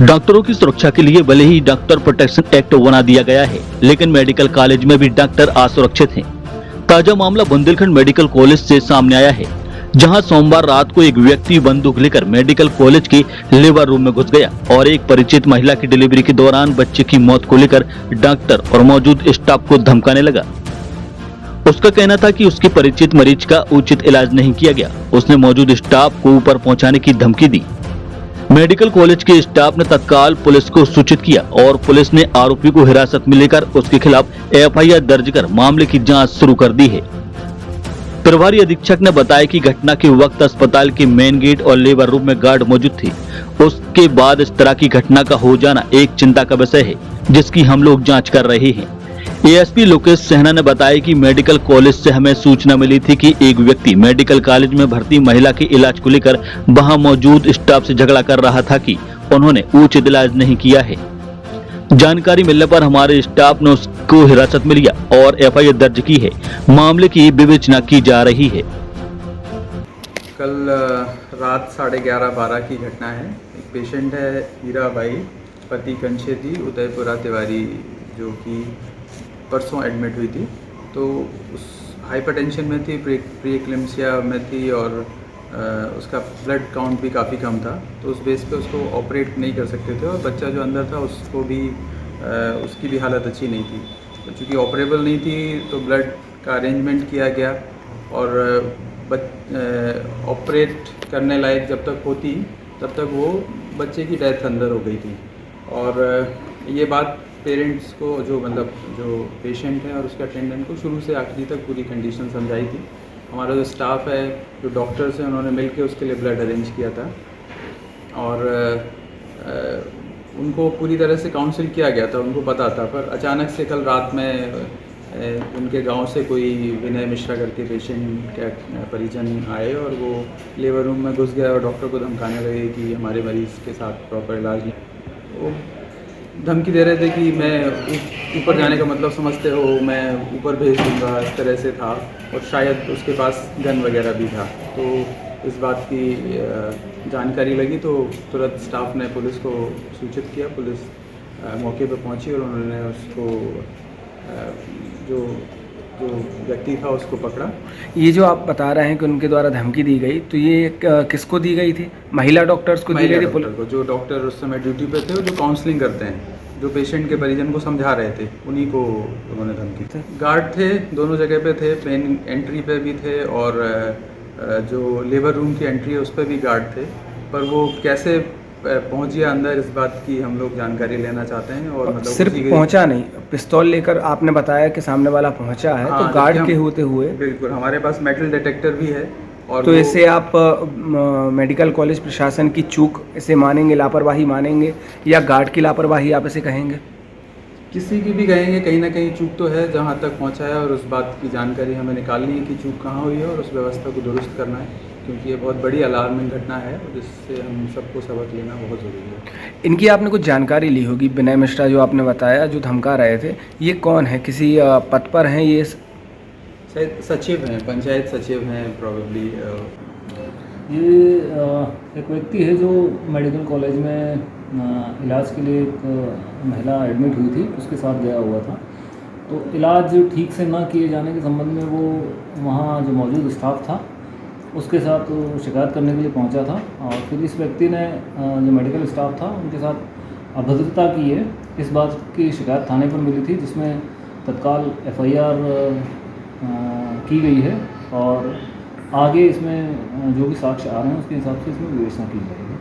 डॉक्टरों की सुरक्षा के लिए भले ही डॉक्टर प्रोटेक्शन एक्ट बना दिया गया है, लेकिन मेडिकल कॉलेज में भी डॉक्टर असुरक्षित हैं। ताजा मामला बुंदेलखंड मेडिकल कॉलेज से सामने आया है, जहां सोमवार रात को एक व्यक्ति बंदूक लेकर मेडिकल कॉलेज के लेबर रूम में घुस गया और एक परिचित महिला की डिलीवरी के दौरान बच्चे की मौत को लेकर डॉक्टर और मौजूद स्टाफ को धमकाने लगा। उसका कहना था कि उसके परिचित मरीज का उचित इलाज नहीं किया गया। उसने मौजूद स्टाफ को ऊपर पहुंचाने की धमकी दी। मेडिकल कॉलेज के स्टाफ ने तत्काल पुलिस को सूचित किया और पुलिस ने आरोपी को हिरासत में लेकर उसके खिलाफ एफआईआर दर्ज कर मामले की जांच शुरू कर दी है। प्रभारी अधीक्षक ने बताया कि घटना के वक्त अस्पताल के मेन गेट और लेबर रूम में गार्ड मौजूद थे। उसके बाद इस तरह की घटना का हो जाना एक चिंता का विषय है, जिसकी हम लोग जांच कर रहे हैं। एएसपी लोकेश सहना ने बताया कि मेडिकल कॉलेज से हमें सूचना मिली थी कि एक व्यक्ति मेडिकल कॉलेज में भर्ती महिला के इलाज को लेकर वहां मौजूद स्टाफ से झगड़ा कर रहा था कि उन्होंने उचित इलाज नहीं किया है। जानकारी मिलने पर हमारे स्टाफ ने उसको हिरासत में लिया और एफआईआर दर्ज की है। मामले की विवेचना की जा रही है। कल रात 11:30-12 की घटना है। एक पेशेंट है हीराबाई, पति कंशेदी उदयपुरा तिवारी, जो कि परसों एडमिट हुई थी। तो उस हाइपरटेंशन में थी, प्री एक्लेम्सिया में थी और उसका ब्लड काउंट भी काफ़ी कम था। तो उस बेस पे उसको ऑपरेट नहीं कर सकते थे और बच्चा जो अंदर था उसको भी उसकी भी हालत अच्छी नहीं थी। तो चूँकि ऑपरेबल नहीं थी तो ब्लड का अरेंजमेंट किया गया और ऑपरेट करने लायक जब तक होती तब तक वो बच्चे की डेथ अंदर हो गई थी। और ये बात पेरेंट्स को, जो पेशेंट है और उसके अटेंडेंट को शुरू से आखिरी तक पूरी कंडीशन समझाई थी। हमारा जो स्टाफ है, जो डॉक्टर्स हैं, उन्होंने मिलकर उसके लिए ब्लड अरेंज किया था और उनको पूरी तरह से काउंसिल किया गया था, उनको पता था। पर अचानक से कल रात में उनके गांव से कोई विनय मिश्रा करके पेशेंट के परिजन आए और वो लेबर रूम में घुस गया और डॉक्टर को धमकाने लगे कि हमारे मरीज़ के साथ प्रॉपर इलाज नहीं। वो धमकी दे रहे थे कि मैं ऊपर जाने का मतलब समझते हो, मैं ऊपर भेज दूंगा, इस तरह से था। और शायद उसके पास गन वगैरह भी था। तो इस बात की जानकारी लगी तो तुरंत स्टाफ ने पुलिस को सूचित किया। पुलिस मौके पर पहुंची और उन्होंने उसको जो व्यक्ति था उसको पकड़ा। ये जो आप बता रहे हैं कि उनके द्वारा धमकी दी गई, तो ये किसको दी गई थी? महिला डॉक्टर्स को दी गई थी? पुलिस को। जो डॉक्टर उस समय ड्यूटी पे थे, जो काउंसलिंग करते हैं, जो पेशेंट के परिजन को समझा रहे थे, उन्हीं को उन्होंने धमकी दी। गार्ड थे, दोनों जगह पे थे, मेन एंट्री पे भी थे और जो लेबर रूम की एंट्री है उस पर भी गार्ड थे। पर वो कैसे पहुंच गया अंदर, इस बात की हम लोग जानकारी लेना चाहते हैं। और मतलब सिर्फ पहुंचा नहीं, पिस्तौल लेकर आपने बताया कि सामने वाला पहुंचा है। हाँ, तो गार्ड के होते हुए बिल्कुल हमारे पास मेटल डिटेक्टर भी है। और तो इसे आप मेडिकल कॉलेज प्रशासन की चूक इसे मानेंगे, लापरवाही मानेंगे, या गार्ड की लापरवाही आप इसे कहेंगे? किसी की भी कहेंगे, कहीं ना कहीं चूक तो है जहां तक पहुंचा है और उस बात की जानकारी हमें निकालनी है कि चूक कहां हुई है और उस व्यवस्था को दुरुस्त करना है, क्योंकि ये बहुत बड़ी अलार्मिंग घटना है जिससे हम सबको सबक लेना बहुत ज़रूरी है। इनकी आपने कुछ जानकारी ली होगी। विनय मिश्रा जो आपने बताया, जो धमका रहे थे, ये कौन है? किसी पद पर हैं ये? शायद सचिव हैं, पंचायत सचिव हैं प्रॉबेबली। ये एक व्यक्ति है जो मेडिकल कॉलेज में इलाज के लिए एक महिला एडमिट हुई थी, उसके साथ गया हुआ था। तो इलाज ठीक से ना किए जाने के संबंध में वो वहाँ जो मौजूद स्टाफ था उसके साथ शिकायत करने के लिए पहुंचा था। और फिर इस व्यक्ति ने जो मेडिकल स्टाफ था उनके साथ अभद्रता की है, इस बात की शिकायत थाने पर मिली थी, जिसमें तत्काल एफआईआर की गई है और आगे इसमें जो भी साक्ष्य आ रहे हैं उसके हिसाब से इसमें विवेचना की जाएगी।